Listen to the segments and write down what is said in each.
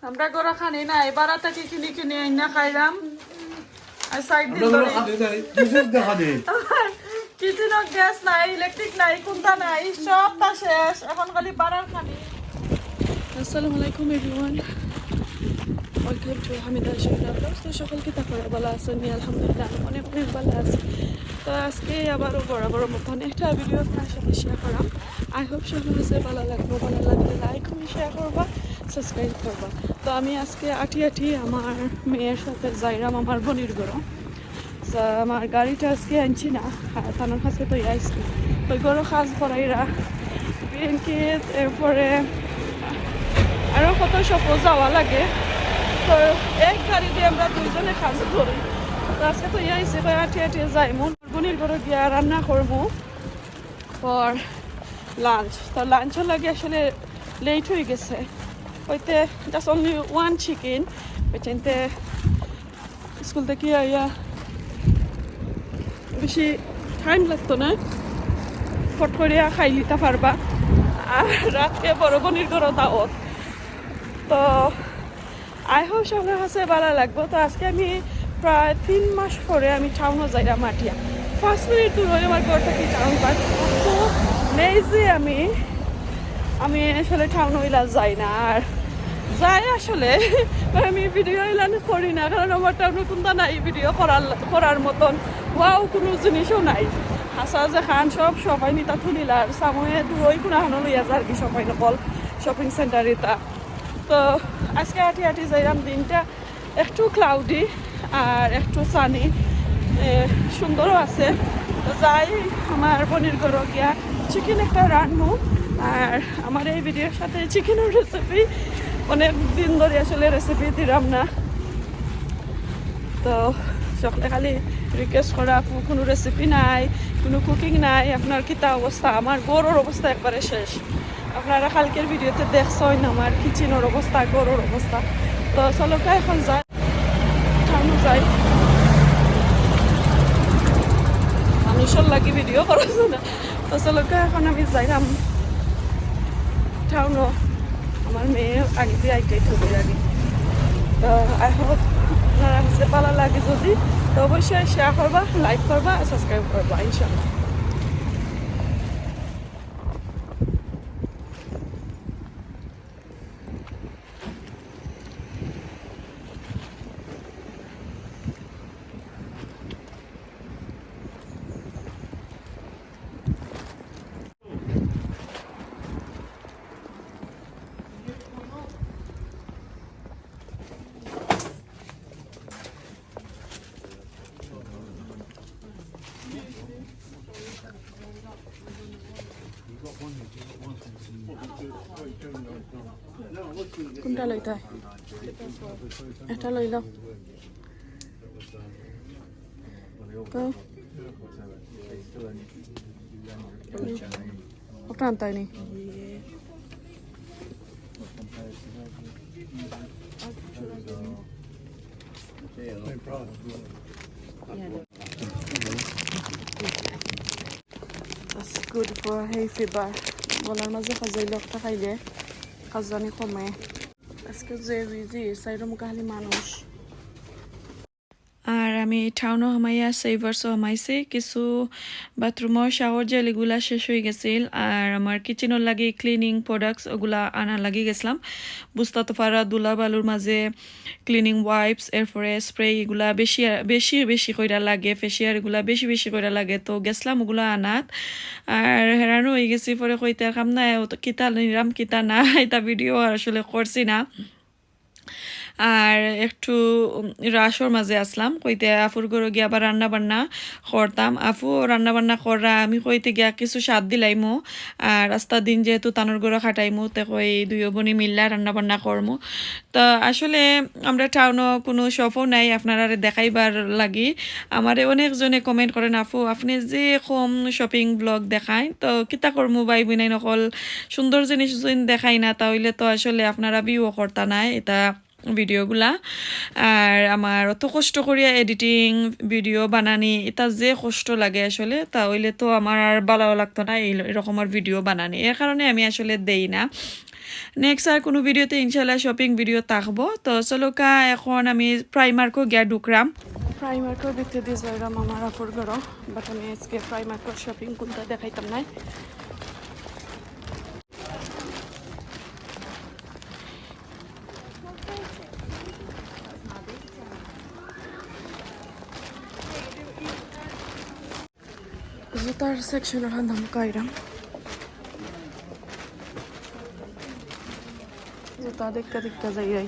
আমরা গড়া খানি না এবার থেকে কিনে কিনে আইনা খাইলাম আর সাইড দিন ধরে কিচেনের গ্যাস নাই ইলেকট্রিক নাই কোনটা নাই সবটা শেষ এখন খালি বাড়ার খানি আসসালামু আলাইকুম এভরিওয়ান ওয়েলকাম টু হামিদা শহীদ তো সকলকে তারপরে ভালো আছেন আলহামদুলিল্লাহ অনেক অনেক ভালো আছি তো আজকে আবারও বড় মতন একটা ভিডিও আপনার সাথে শেয়ার করাম আই হোপ সকল কাছে ভালো লাগবে ভালো লাগলে লাইক কমেন্ট শেয়ার করবা সাবস্ক্রাইব করবা তো আমি আজকে আটি আমার মেয়ের সাথে যাইরাম আমার বোনের ঘরও আমার গাড়িটা আজকে আনছি না তানোর কাছে তো আইসি ওই গরো কাজ করাইরা ব্যাংকেট এরপরে আরও কত সফল যাওয়া লাগে তো এক গাড়ি দিয়ে আমরা দুইজনে কাজ করি তো আজকে তো আইসি আটি যাই মন বোনের ঘরে গিয়া রান্না করবো ফর লাঞ্চ তো লাঞ্চও লাগে আসলে লেট হয়ে গেছে হইতে জাস্ট অনলি ওয়ান চিকেন ওইটাইতে স্কুল থেকে আইয়া বেশি টাইম লাগতো না ফট করিয়া খাই লিতে পারবা আর রাতকে বড় বোনের ঘরও দাওয়াত তো আই হোপ সবার কাছে ভালো লাগবো তো আজকে আমি প্রায় 3 মাস পরে আমি টাউনও যাইলাম মাটিয়া 5 মিনিট দূর হয়ে আমার ঘর থেকে টাউন পাই তো লেজি আমি আসলে টাউন হইলা যাই না আর যাই আসলে আমি ভিডিও এলান করি না কারণ আমার টাউনে কোনটা নাই ভিডিও করার মতন ওয়াও কোনো জিনিসও নাই হাসা যে খান সবাই নিতা তুলিলা আর সাময়ে দূরই কোনো হানো লইয়া যায় আর কি সবাই নকল শপিং সেন্টার এটা তো আজকে আটি যাইলাম দিনটা একটু ক্লাউডি আর একটু সানি সুন্দরও আছে তো যাই আমার বোনের ঘরে গিয়া চিকেন একটা রান্নু আর আমার এই ভিডিওর সাথে চিকেনের রেসিপি অনেক দিন ধরে আসলে রেসিপি দিলাম না তো সকলে খালি রিকোয়েস্ট করা কোনো রেসিপি নাই কোনো কুকিং নাই আপনার কিতা অবস্থা আমার গরুর অবস্থা একবারে শেষ আপনারা কালকের ভিডিওতে দেখছেন আমার কিচেনের অবস্থা গরুর অবস্থা তো চলকা এখন যাই টাউন যাই মানুষের লাগি ভিডিও করেছে না তো চলকা এখন আমি যাইলাম টাউনও আমার মেয়ে আগে দিয়ে আইটাই খুবই লাগে তো আই হোপ আপনারা কাছে ভালো লাগে যদি তো অবশ্যই শেয়ার করবা লাইক করবা সাবস্ক্রাইব করবা ইনশাআল্লাহ কোনটা লইতে হয় এটা লই লও তো ওটা আনতাই নি That's good for hay fever. বলার মাঝে খাজাইলে একটা খাইলে খাজানি কমে আজকে যে বিজি সাইড মুখালি মানুষ আর আমি টাউনও হামাইয়া সেভার্সও হামাইছি কিছু বাথরুমের শাওয়ার জেলগুলা শেষ হয়ে গেছিল আর আমার কিচেনের লাগে ক্লিনিং প্রোডাক্টস ওগুলা আনা লাগি গেছিলাম বুঝতে তো পারা দুলা বালুর মাঝে ক্লিনিং ওয়াইপস এরপরে স্প্রে এগুলা বেশি কইরা লাগে ফেসিয়ার এগুলা বেশি কইরা লাগে তো গেছিলাম ওগুলা আনাত আর হেরানো হয়ে গেছি পরে কইতে কাম না কিতা নিরাম কিতা না এটা ভিডিও আসলে করছি না আর একটু রাশর মাঝে আসলাম কইতে আফুর ঘরে গিয়ে আবার রান্না বান্না করতাম আফু রান্না বান্না করা আমি কইতে গিয়া কিছু স্বাদ দিলাইমো আর রাস্তার দিন যেহেতু তানোর ঘরে খাটাইমো তে কই দুই বোনই মিল্লা রান্না বান্না করমু তো আসলে আমরা টাউনও কোনো শপও নাই আপনারা দেখাইবার লাগি আমারে অনেকজনে কমেন্ট করেন আফু আপনি যে কম শপিং ব্লগ দেখায় তো কিতা করমু বাই বিনাই নকল সুন্দর জিনিস যদি দেখাই না তাহলে তো আসলে আপনারা বিও করতা নাই এটা ভিডিওগুলা আর আমার অত কষ্ট করিয়া এডিটিং ভিডিও বানানি এটা যে কষ্ট লাগে আসলে তাহলে তো আমার আর ভালো লাগতো না এরকমের ভিডিও বানানি এর কারণে আমি আসলে দেই না নেক্সট আর কোনো ভিডিওতে ইনশাল্লাহ শপিং ভিডিও থাকবো। তো চলো কা এখন আমি প্রাইমার্কও গিয়া ঢুকরাম। প্রাইমার্কও ভিতরে দিয়ে যাইলাম আমার আপুর ঘর, বাট আমি আজকে প্রাইমার্কর শপিং কোনটা দেখাইতাম নাই। জুতার সেকশনের দাম কাইরাম, জুতা দেখতে দেখতে যাই।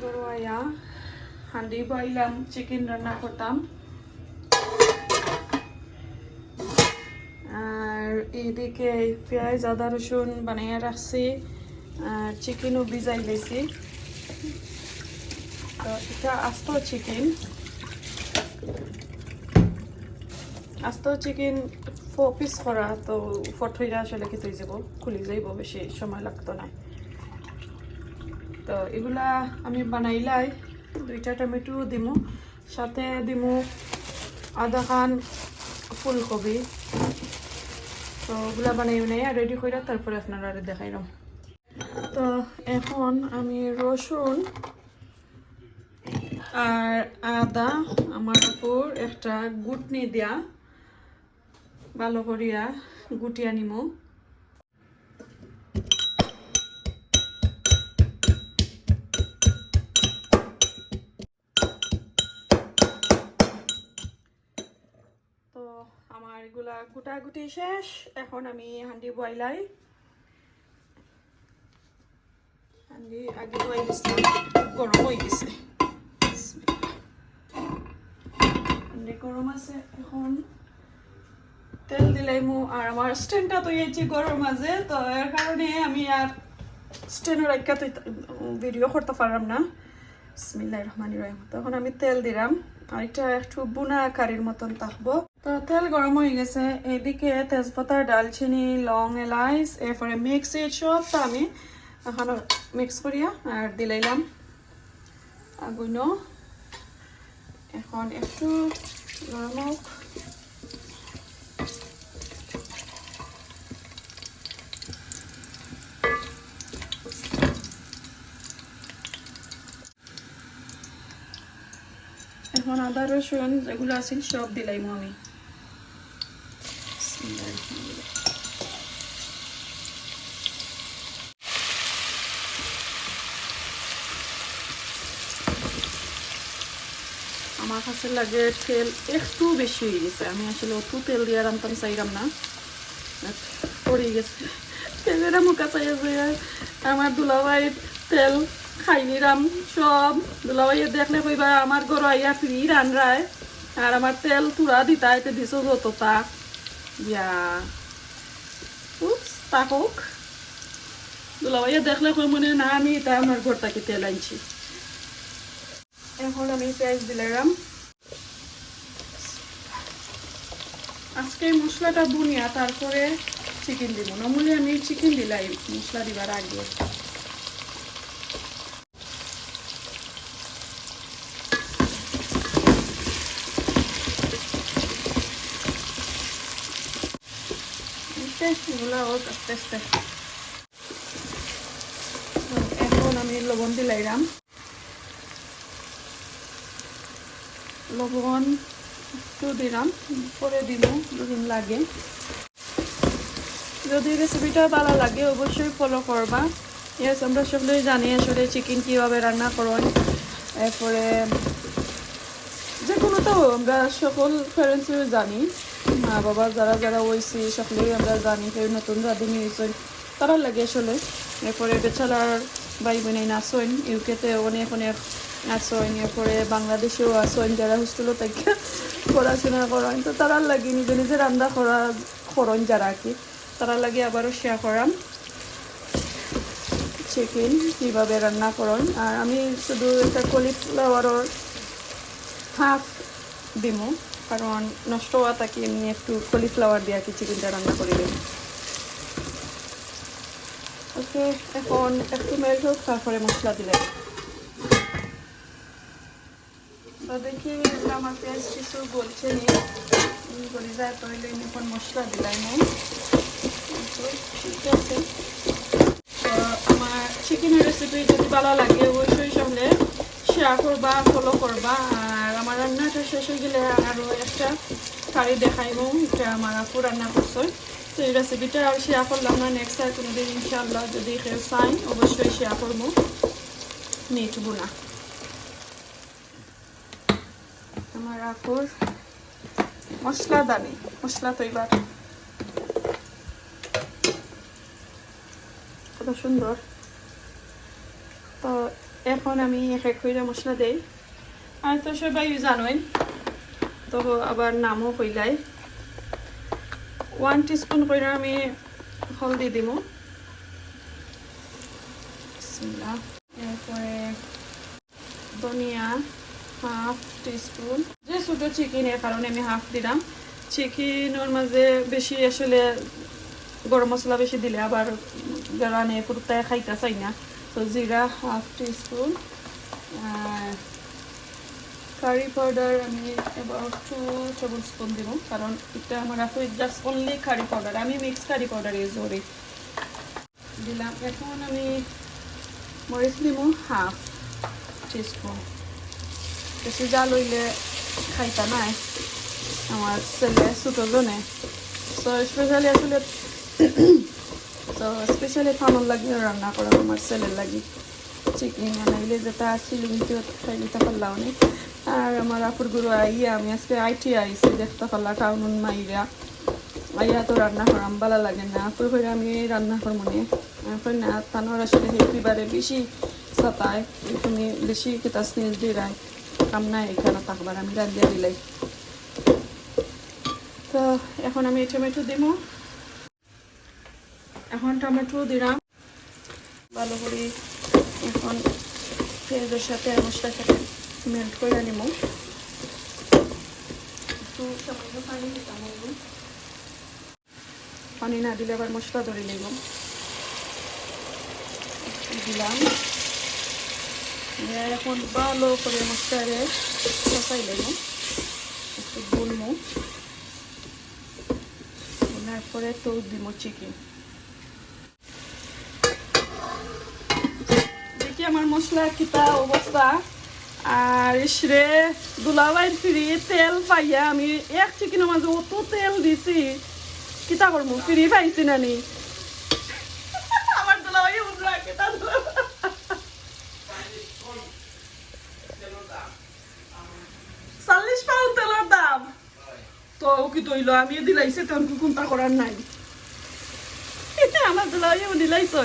গরুয়া হান্ডি বইলাম, চিকেন রান্না করতাম, আর এদিকে পেঁয়াজ আদা রসুন বানাইয়া রাখছি, আর চিকেনও ভিজাই দিয়েছি। তো এটা আস্ত চিকেন 4 পিস করা, তো ফট হইয়া আসলে কি তুই যাব, খুলি যাইব, বেশি সময় লাগতো না। তো এগুলা আমি বানাইলাই 2টা টমেটো দিমু, সাথে দিমু আধা খান ফুলকপি। তো ওগুলা বানাই রেডি করে তারপরে আপনারা দেখাইলাম। তো এখন আমি রসুন আর আদা আমার উপর একটা গুটনি দিয়া ভালো করিয়া গুটিয়া নিমু। তো আমার এগুলা গুটাগুটি শেষ, এখন আমি হান্ডি বইলাই। হান্ডি আগে বই দিচ্ছিলাম, গরম হয়ে গেছে, হান্ডি গরম আছে। এখন তেল দিলাইমু, আর আমার স্ট্যান্ডটা তো এই গরম আছে, তো এর কারণে আমি আর স্ট্যান্ড রাখা তো ভিডিও করতে পারলাম না। বিসমিল্লাহির রহমানির রহিম। তখন আমি তেল দিলাম, আর এটা একটু বুনা কারির মতন থাকবো। তো তেল গরম হয়ে গেছে, এদিকে তেজপাতা, ডালচিনি, লং, এলাইচ, এরপরে মিক্স সবটা আমি এখন মিক্স করিয়া আর দিলাইলাম আগুন। এখন একটু গরম হোক। এখন আদা রসুন যেগুলো আছে সব দিলাইমু আমি। আমার কাছে লাগে তেল একটু বেশি হয়ে গেছে, আমি আসলে অত তেল দিয়ে রান্তাম চাইলাম না, পড়ে গেছে তেলের মুখা চাইছে। আমার দুলাভাই তেল খাই নিলাম সব, দুলাভাইয়ে দেখলে কইবা আমার ঘর আইয়া ফ্রি রান্নায়, আর আমার তেল তুরা দিতা এতে দিছ যতটা ইয়া তাকুক। দুলাভাইয়ে দেখলে কই মনে না আমি এটা আমার ঘর থেকে তেল আনছি। এখন আমি পেঁয়াজ দিলাম। আজকে মশলাটা বুনিয়া তারপরে চিকেন দিব, নর্মালি আমি চিকেন দিলাই মশলা দিবার আগে। এগুলো আস্তে আস্তে। এখন আমি লবণ দিলাম, লবণ একটু দিলাম, পরে দিব যদি লাগে। যদি রেসিপিটা ভালো লাগে অবশ্যই ফলো করবা। ইয়েস, আমরা সকলেই জানি আসলে চিকেন কীভাবে রান্না করেন, এরপরে যে কোনো তো আমরা সকল প্যারেন্টসও জানি, মা বাবা যারা যারা হয়েছি সকলেই আমরা জানি। কেউ নতুন রাঁধুনি হয়েছেন তারা লাগে আসলে। এরপরে বেচালার ভাই বোনেই নাচেন, ইউকেতে অনেক অনেক নাচেন, এরপরে বাংলাদেশেও আছেন যারা হোস্টেলও থেকে পড়াশোনা করেন। তো তারার লাগে নিজে নিজে রান্না করেন যারা আর কি, তারার লাগে আবারও শেয়ার করাম। চিকেন কীভাবে রান্না করেন। আর আমি শুধু একটা কলিফ্লাওয়ারের হাফ দিমু, কারণ নষ্ট হওয়া থাকি এমনি একটু কলিফ্লাওয়ার দিয়ে কি চিকেনটা রান্না করে দেব। ওকে, এখন একটু মেল্ট হোক, তারপরে মশলা দিলে তো দেখি আমার পেঁয়াজ কিছু বলছে নি বলি যায়, তাহলে এখন মশলা দিলাই না। ঠিক আছে, আমার চিকেনের রেসিপি যদি ভালো লাগে অবশ্যই সঙ্গে শেয়ার করবা, ফলো করবা। আর আমার রান্নাটা শেষ হয়ে গেলে আরও একটা কারি দেখাইব, এটা আমার আপু রান্না করছে। তো এই রেসিপিটা আর শেয়ার করলাম না, নেক্সট আর কোনোদিন ইনশাআল্লাহ যদি কেউ চাই অবশ্যই শেয়ার করবো। মিট বোনা আমার আপুর মশলা দানি, মশলা তো এবার কত সুন্দর। তো এখন আমি এক এক করে মশলা দেই। আর তো সবাই জানোই, তো আবার নামও কইলাই। 1 টিস্পুন করে আমি হলদি দিব, এরপরে ধনিয়া হাফ টিস্পুন, যে ছোটো চিকেনের কারণে আমি হাফ দিলাম। চিকেনের মাঝে বেশি আসলে গরম মশলা বেশি দিলে আবার গারানে ফুরতায় খাইতে চাই না। তো জিরা হাফ টিস্পুন, কারি পাউডার আমি অ্যাবাউট 2 টেবিল স্পুন দিব, কারণ এটা আমার আসলে জাস্ট অনলি কারি পাউডার, আমি মিক্স কারি পাউডার ইউজ করি দিলাম। এখন আমি মরিচ দিব হাফ টিস্পুন, বেশি জাল হইলে খাইতা নাই আমার ছেলে ছোটো জনে। তো স্পেশালি আসলে তো স্পেশালি খানোর লাগে রান্না করা আমার ছেলের লাগে চিকেন বানাইলে যেটা আসছিল কিন্তু খাইতে পারলাম না। আর আমার আপুর গুরু আইয়া আমি আজকে আইটি আইসি দেখতে পারলাম টাউন মাইরা আইয়া তো রান্না করাম ভালো লাগে না, আপুর করে আমি রান্না করবো না। না তানোর আসলে হেপিবারে বেশি সাতায়, তুমি বেশি কেতা স্নেল দিয়ে রায় কাম নাই এখানে থাকবার, আমি রান্ধিয়া দিলাই। তো এখন আমি টমেটো দিব, এখন টমেটো দিলাম ভালো করে। এখন পেঁয়াজের সাথে মশলার সাথে মেল্ট করে নিব। একটু সামান্য পানি দিতাম, পানি না দিলে আবার মশলা ধরে নেব। দিলাম, এখন ভালো করে মশলারে কষাই নেব, একটু গুলমো, গুলার পরে তো দিব চিকেন। দেখি আমার মশলা কিতা অবস্থা। আর ইসরে দুলাভাইয়ের ফ্রি তেল পাইয়া আমি এক চিকেনের মাঝে অত তেল দিছি, কিতা করবো, ফ্রি পাইছি না নি আমার দুলাভাই উঠলা কিতা 40 পাউন্ড তেলের দাম। তো কি তৈল আমি দিলাইছে তখন কোনটা করার নাই আমার দুলাভাই দিলাইছ।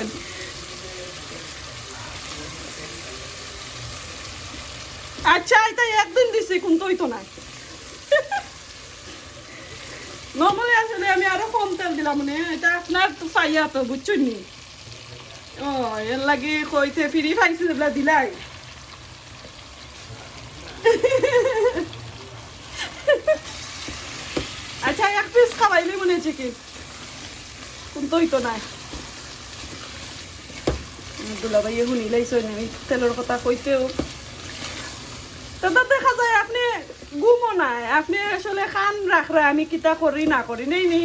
আচ্ছা এটা একদিন দিছি কোন তো নাই নর্মালি আসলে আমি আরো কম তেল দিলাম, মানে এটা আপনার তো পাইয়া তো বুঝছেন নি। ও এর লাগে কইতে ফ্রি পাইছি যেগুলা দিলাই আচ্ছা এক পিস খাওয়াইলে মনে হচ্ছে কি কোন তো নাই। দুলাভাই শুনিলাইছ তেলের কথা কইতেও তো দেখা যায় আপনি ঘুমো নাই, আপনি আসলে খান রাখরা আমি কিতা করি না করি নেই নি।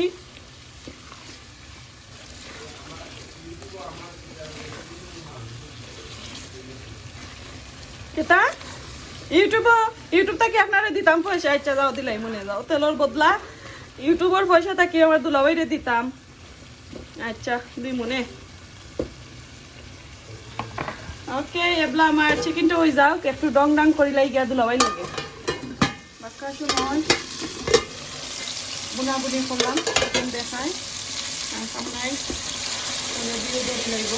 কিতা ইউটিউব থেকে আপনারা দিতাম পয়সা, ইচ্ছা যাও দিলাই মনে যাও তেলের বদলা ইউটিউবের পয়সা থাকি আমার দুলাভাইরে দিতাম। আচ্ছা দুই মনে ওকে। এবলা আমার চিকেনটা হয়ে যাও, একটু ডং ডং করি লাই গিয়া দুলাভাই লাগে বাক্কা সময় বুনা বুনি করলাম চিকেন দেখায় আর সামনে দিয়ে ধরে লাগব।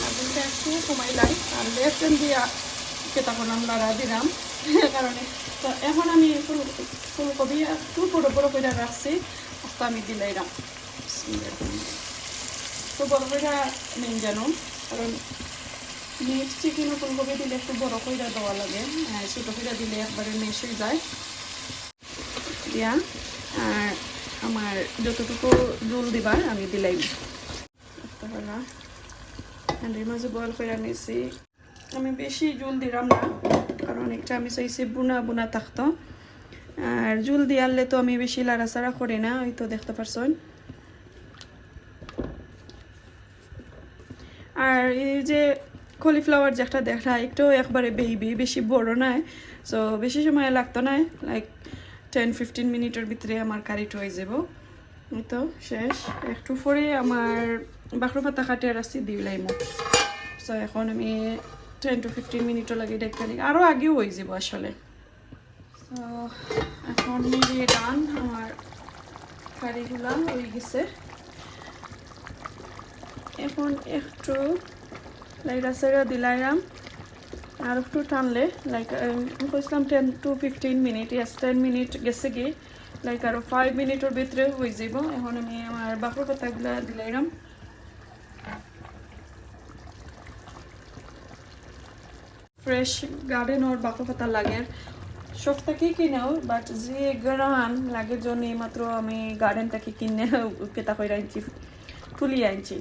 আগুনটা একটু কমাইলাই আর লেফট দিয়া কেটা করলাম লাড়া দিলাম কারণে। তো এখন আমি ফুলকপি একটু বড় বড় করে রাখছি, আস্তে আমি দিলাইলাম। একটু বড় করে নিন যেন, কারণ মিক্স চিকেন ও ফুলকপি দিলে একটু বড় করে দেওয়া লাগে, ছোটো করে দিলে একবারে মেশ হয়ে যায় দিয়া। আর আমার যতটুকু জল দিবার আমি দিলাই হাঁড়ির মাঝে বয়েল করে নিয়েছি। আমি বেশি জল দিলাম না, কারণ একটা আমি চাইছি বুনা বুনা থাকতো, আর জল দিয়ালে তো আমি বেশি লাড়াচাড়া করি না, ওই তো দেখতে পারছেন। আর এই যে কলিফ্লাওয়ার যে একটা দেখা একটু একবারে বেবি, বেশি বড় নয়, সো বেশি সময় লাগতো না, লাইক 10-15 মিনিটের ভিতরে আমার কারিটা হয়ে যাব। এই তো শেষ। একটু পরে আমার বাখরো পাতা কাটিয়ে রাখছি দিলাম। সো এখন আমি 10-15 মিনিটও লাগে দেখতে দিই, আরও আগেও হয়ে যাব আসলে। সো এখন মিলিয়ে টান আমার কারিগুলা হয়ে গেছে। এখন একটু লাইক সেরা দিলাম, আর একটু টানলে লাইক কইছিলাম 10-15 মিনিট, ইয়াস 10 মিনিট গেছে কি, লাইক আরও 5 মিনিটের ভিতরে হয়ে যাব। এখন আমি আমার বাকর পাতাগুলা দিলাম। ফ্রেশ গার্ডেনের বাকর পাতা লাগে, সব থেকে কিনেও, বাট যে গ্রান লাগে জন্য মাত্র আমি গার্ডেন থেকে কিনে কেতা করে আনছি, তুলিয়ে আনছি।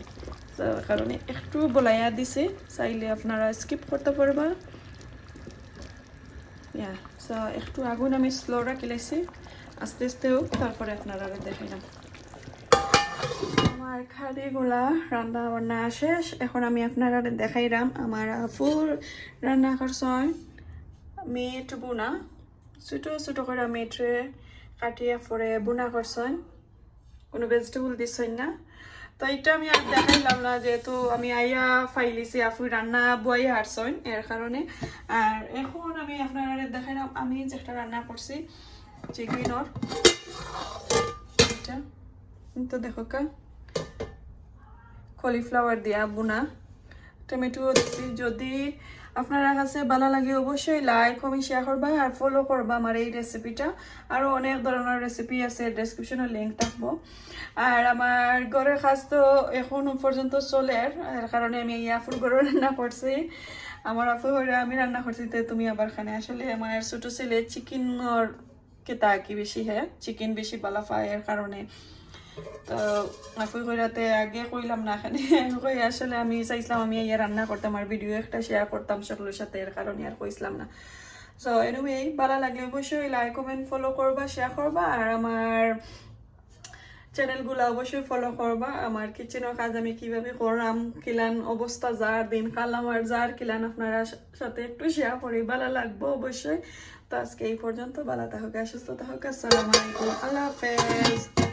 কারণে একটু বলাইয়া দিছে, চাইলে আপনারা স্কিপ করতে পারবা। একটু আগুন আমি স্লো রাখি লাইছি, আস্তে আস্তে হোক, তারপরে আপনারা দেখাইলাম। আমার খাড়িগুলা রান্না বান্না শেষ। এখন আমি আপনারা দেখাইলাম আমার ফুল রান্না করছেন মিট বুনা, ছোটো ছোটো করে মিটরে কাটিয়ে পরে বুনা করছেন, কোনো ভেজিটেবল দিচ্ছেন না। তো এটা আমি আর দেখাইলাম না, যেহেতু আমি আইয়া ফাইলিছি আফুই রান্না বয়ে হারছেন এর কারণে। আর এখন আমি আপনারা দেখাইলাম আমি যেটা রান্না করছি চিকেনর, এটা তো দেখো কা কলিফ্লাওয়ার দিয়া বুনা, টমেটো দিচ্ছি। যদি আপনারা কাছে ভালো লাগে অবশ্যই লাইক কমেন্ট শেয়ার করবা আর ফলো করবা আমার এই রেসিপিটা। আরও অনেক ধরনের রেসিপি আছে, ডেসক্রিপশনে লিঙ্ক থাকবো। আর আমার ঘরের কাজ তো এখন পর্যন্ত চলে, এর কারণে আমি এই আফুর ঘরে রান্না করছি। আমার আফু ঘরে আমি রান্না করছি, তো তুমি আবার খানে। আসলে আমার ছোটো ছেলে চিকেনের কেতা কি বেশি চিকেন বেশি ভালো পায়, এর কারণে তো আফু ঘরাতে আগে কইলাম না এখানে কই, আসলে আমি চাইছিলাম আমি ইয়ে রান্না করতাম আর ভিডিও একটা শেয়ার করতাম সকলের সাথে, এর কারণে আর কইছিলাম না। সো এনিওয়ে ভালো লাগলে অবশ্যই লাইক কমেন্ট ফলো করবা, শেয়ার করবা, আর আমার চ্যানেলগুলো অবশ্যই ফলো করবা। আমার কিচেনের কাজ আমি কিভাবে করলাম, কিলান অবস্থা যার দিন কালাম আর যার কিলান আপনারা সাথে একটু শেয়ার করি, ভালো লাগবো অবশ্যই। তো আজকে এই পর্যন্ত, ভালো থাকুক, সুস্থ থাকুক, আসসালামু আলাইকুম, আল্লাহ হাফেজ।